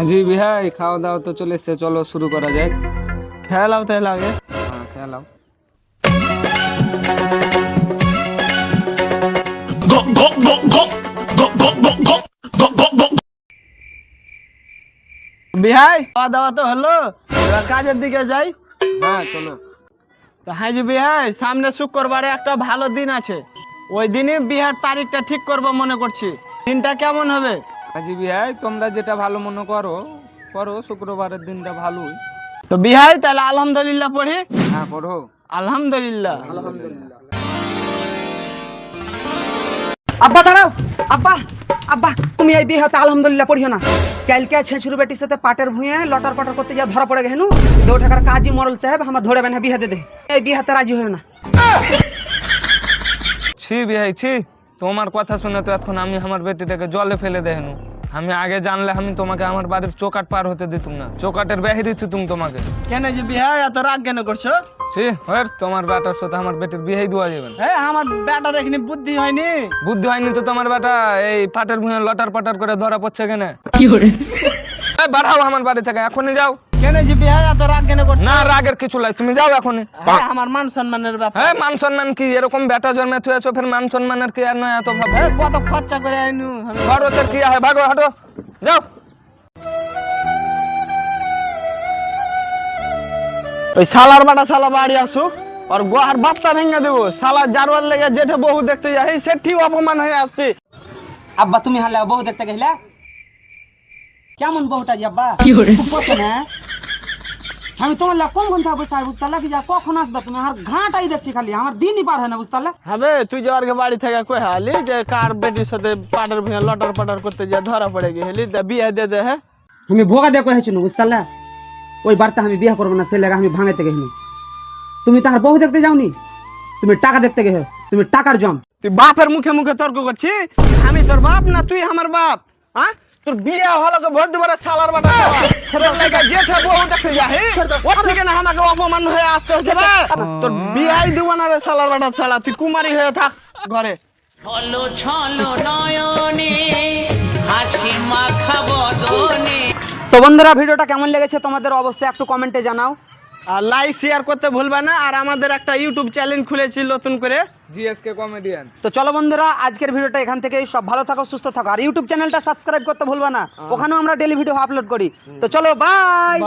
জি ভাই, খাওয়া দাওয়া তো চলে এসছে, চলো শুরু করা যায়। খেলাও তাহলে আগে। হ্যাঁ খেলাও। বিহাই খাওয়া দাওয়া তো হলো, এবার কাজের দিকে যাই। হ্যাঁ চলো। তো হ্যাঁ জি বিহাই, সামনে শুক্রবারে একটা ভালো দিন আছে, ওই দিনই বিহার তারিখটা ঠিক করব মনে করছি। দিনটা কেমন হবে? জি ভাই, তোমরা যেটা ভালো মনে করো করো, শুক্রবারের দিনটা ভালোই। তো বিহাই তাহলে আলহামদুলিল্লাহ পড়ি। হ্যাঁ পড়ো। আলহামদুলিল্লাহ। আলহামদুলিল্লাহ। আব্বা দাঁড়াও। আব্বা আব্বা তুমি এই বিয়েতে আলহামদুলিল্লাহ পড়িও না। কালকে ছেঁচুর বেটির সাথে পাটের ভুঁয়ে লটার পটার করতে যা ধরা পড়ে গেল, দৌ টাকার কাজী মরল সাহেব আমার ধরে বেন বিয়ে দে, এই বিয়েতে রাজি হইও না। ছি ভাই ছি, তোমার কথা শুনে তো এখন আমি আমার বেটিটাকে জলে ফেলে দেহনু। আমি আগে জানলে আমি তোমাকে আমার বাড়ির চৌকাট পার হতে দিতুম না, চৌকাটের বেহিয়ে দিতুম তোমাকে। কেন যে বিহাই এত রাগ কেন করছো? ছি ওর তোমার বেটার সাথে আমার বেটির বিয়েই দেওয়া যাবে না। হ্যাঁ আমার বেটার এখানে বুদ্ধি হয়নি। বুদ্ধি হয়নি তো তোমার বেটা এই পাটের ভুঁয়ে লটার পাটার করে ধরা পড়ছে কেন? বাড়াও আমার বাড়ি থেকে, এখনই যাও। কেন যে বিহাই এত রাগ কেন করছো? না রাগের কিছু নাই, তুমি যাও এখনই। হ্যাঁ, আমার মান সম্মানের ব্যাপার। হ্যাঁ মান সম্মান কি, এরকম বেটা জন্মে তুই আছো, ফের মান সম্মানের কি আর নয় এত ভাবে? হ্যাঁ, কত খরচা করে আইনু আমি। ঘর হচ্ছে কি হয়, ভাগো হাঁটো যাও। ওই শালার বাটা শালা বাড়ি আসু আর গোহার বাপটা ভেঙে দেবো। শালা জারওয়ার লেগে জেঠে বহু দেখতে যাই, সেটি অপমান হয়ে আসছে। আব্বা তুমি হালে বহু দেখতে গেলে কেমন বহুটা যে আব্বা খুব পছন্দ। হ্যাঁ আমি তোমার লা কম ঘন্টা বসে বুঝতে লাগি যা কখন আসবে তুমি, আর ঘাটাই দেখছি খালি, আমার দিনই পার হয় না বুঝতে। হবে তুই যাওয়ার বাড়ি থেকে কই হালি যে কার বেটির সাথে পাটার ভুঁয়ে লটার পাটার করতে যা ধরা পড়ে গেলি, বিয়ে দিয়ে দে। হ্যাঁ আমি ভোগা দিয়ে কহেছি বুঝতে, ওই বার্তা আমি বিয়ে করবো না, ছেলে আমি ভাঙাইতে গেছি। তুমি তাহার বহু দেখতে যাওনি, তুমি টাকা দেখতে গেছো, তুমি টাকার জম। তুই বাপের মুখে মুখে তর্ক করছিস। আমি তোর বাপ না তুই আমার বাপ? হ্যাঁ তোর বিয়ে হলো ভোট দেবার শালার বাটা ছেলের লাগা জেঠে বহু দেখতে যাই, ওর থেকে না আমাকে অপমান হয়ে আসতে হচ্ছে রে। তোর বিয়াই দিব না রে শালার বাটা শালা, তুই কুমারী হয়ে থাক ঘরে। ছলো ছলো নয়নে হাসি মাখা বদনে। তো বন্ধুরা ভিডিওটা কেমন লেগেছে তোমাদের অবশ্যই একটু কমেন্টে জানাও, আর লাইক শেয়ার করতে ভুলবা না। আর আমাদের একটা ইউটিউব চ্যানেল খুলেছি নতুন করে, জিএসকে কমেডিয়ান। তো চলো বন্ধুরা আজকের ভিডিওটা এখান থেকেই, সব ভালো থাকো সুস্থ থাকো, আর ইউটিউব চ্যানেলটা সাবস্ক্রাইব করতে ভুলবা না, ওখানেও আমরা ডেইলি ভিডিও আপলোড করি। তো চলো বাই।